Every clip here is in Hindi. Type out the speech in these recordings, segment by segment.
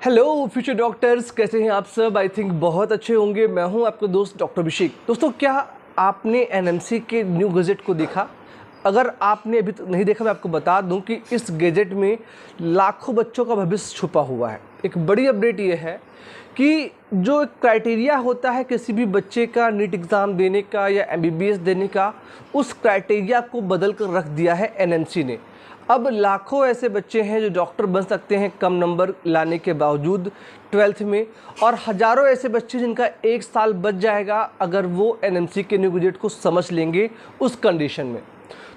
हेलो फ्यूचर डॉक्टर्स, कैसे हैं आप सब? आई थिंक बहुत अच्छे होंगे। मैं हूं आपका दोस्त डॉक्टर अभिषेक। दोस्तों, क्या आपने एनएमसी के न्यू गैजेट को देखा? अगर आपने अभी तक नहीं देखा, मैं आपको बता दूं कि इस गैजेट में लाखों बच्चों का भविष्य छुपा हुआ है। एक बड़ी अपडेट ये है कि जो क्राइटेरिया होता है किसी भी बच्चे का नीट एग्ज़ाम देने का या एमबीबीएस देने का, उस क्राइटेरिया को बदल कर रख दिया है एनएमसी ने। अब लाखों ऐसे बच्चे हैं जो डॉक्टर बन सकते हैं कम नंबर लाने के बावजूद 12th में, और हज़ारों ऐसे बच्चे जिनका 1 साल बच जाएगा अगर वो एनएमसी के न्यू गैजेट को समझ लेंगे उस कंडीशन में।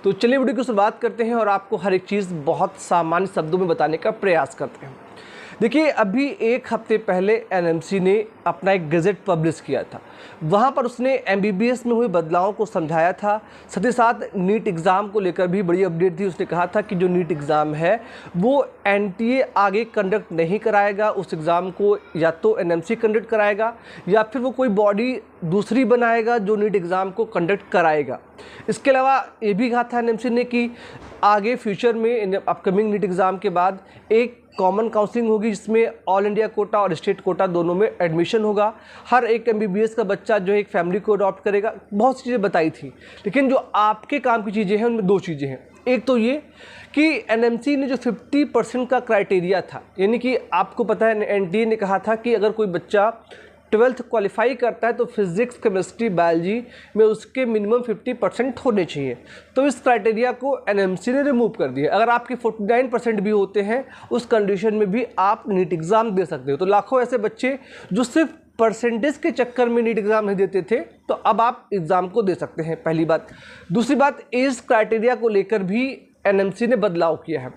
तो चलिए वीडियो की शुरुआत करते हैं और आपको हर एक चीज़ बहुत सामान्य शब्दों में बताने का प्रयास करते हैं। देखिए, अभी 1 हफ्ते पहले एनएमसी ने अपना एक गज़ेट पब्लिश किया था। वहाँ पर उसने एमबीबीएस में हुए बदलावों को समझाया था। साथ ही साथ नीट एग्ज़ाम को लेकर भी बड़ी अपडेट थी। उसने कहा था कि जो नीट एग्ज़ाम है वो एनटीए आगे कंडक्ट नहीं कराएगा, उस एग्ज़ाम को या तो एनएमसी कंडक्ट कराएगा या फिर वो कोई बॉडी दूसरी बनाएगा जो नीट एग्ज़ाम को कंडक्ट कराएगा। इसके अलावा ये भी कहा था एनएमसी ने कि आगे फ्यूचर में अपकमिंग नीट एग्ज़ाम के बाद एक कॉमन काउंसलिंग होगी जिसमें ऑल इंडिया कोटा और स्टेट कोटा दोनों में एडमिशन होगा। हर एक एमबीबीएस का बच्चा जो है एक फैमिली को अडॉप्ट करेगा। बहुत सी चीज़ें बताई थी, लेकिन जो आपके काम की चीज़ें हैं उनमें 2 चीज़ें हैं। एक तो ये कि एनएमसी ने जो 50% का क्राइटेरिया था, यानी कि आपको पता है एनटीए ने कहा था कि अगर कोई बच्चा 12th क्वालिफाई करता है तो फिज़िक्स, केमिस्ट्री, बायोलॉजी में उसके मिनिमम 50% होने चाहिए। तो इस क्राइटेरिया को एनएमसी ने रिमूव कर दिया। अगर आपके 49% भी होते हैं उस कंडीशन में भी आप नीट एग्ज़ाम दे सकते हो। तो लाखों ऐसे बच्चे जो सिर्फ परसेंटेज के चक्कर में नीट एग्ज़ाम नहीं देते थे, तो अब आप एग्ज़ाम को दे सकते हैं, पहली बात। दूसरी बात, एज क्राइटेरिया को लेकर भी एनएमसी ने बदलाव किया है।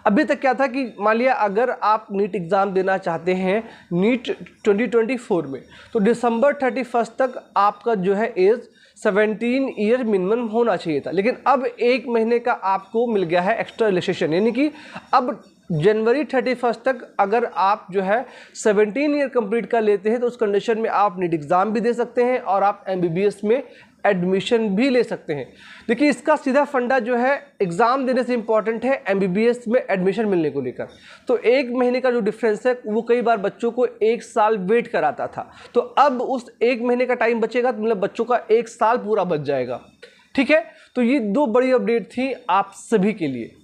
अभी तक क्या था कि मान लिया अगर आप नीट एग्ज़ाम देना चाहते हैं नीट 2024 में, तो दिसंबर 31 तक आपका जो है एज 17 ईयर मिनिमम होना चाहिए था। लेकिन अब 1 महीने का आपको मिल गया है एक्स्ट्रा रिलैक्सेशन, यानी कि अब जनवरी 31 तक अगर आप जो है 17 ईयर कंप्लीट कर लेते हैं तो उस कंडीशन में आप नीट एग्ज़ाम भी दे सकते हैं और आप एमबीबीएस में एडमिशन भी ले सकते हैं। देखिए, इसका सीधा फंडा जो है एग्ज़ाम देने से इम्पॉर्टेंट है एमबीबीएस में एडमिशन मिलने को लेकर। तो 1 महीने का जो डिफरेंस है वो कई बार बच्चों को 1 साल वेट कराता था। तो अब उस 1 महीने का टाइम बचेगा तो मतलब बच्चों का 1 साल पूरा बच जाएगा। ठीक है, तो ये 2 बड़ी अपडेट थी आप सभी के लिए।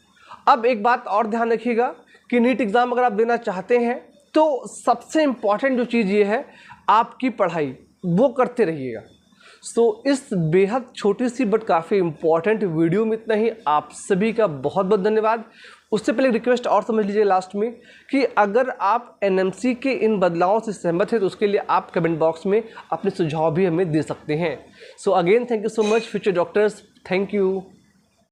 अब एक बात और ध्यान रखिएगा कि नीट एग्ज़ाम अगर आप देना चाहते हैं तो सबसे इम्पॉर्टेंट जो चीज़ ये है, आपकी पढ़ाई वो करते रहिएगा। इस बेहद छोटी सी बट काफ़ी इम्पॉर्टेंट वीडियो में इतना ही। आप सभी का बहुत बहुत धन्यवाद। उससे पहले रिक्वेस्ट और समझ लीजिए लास्ट में कि अगर आप एनएमसी के इन बदलावों से सहमत हैं तो उसके लिए आप कमेंट बॉक्स में अपने सुझाव भी हमें दे सकते हैं। Again thank you so much future doctors. Thank you.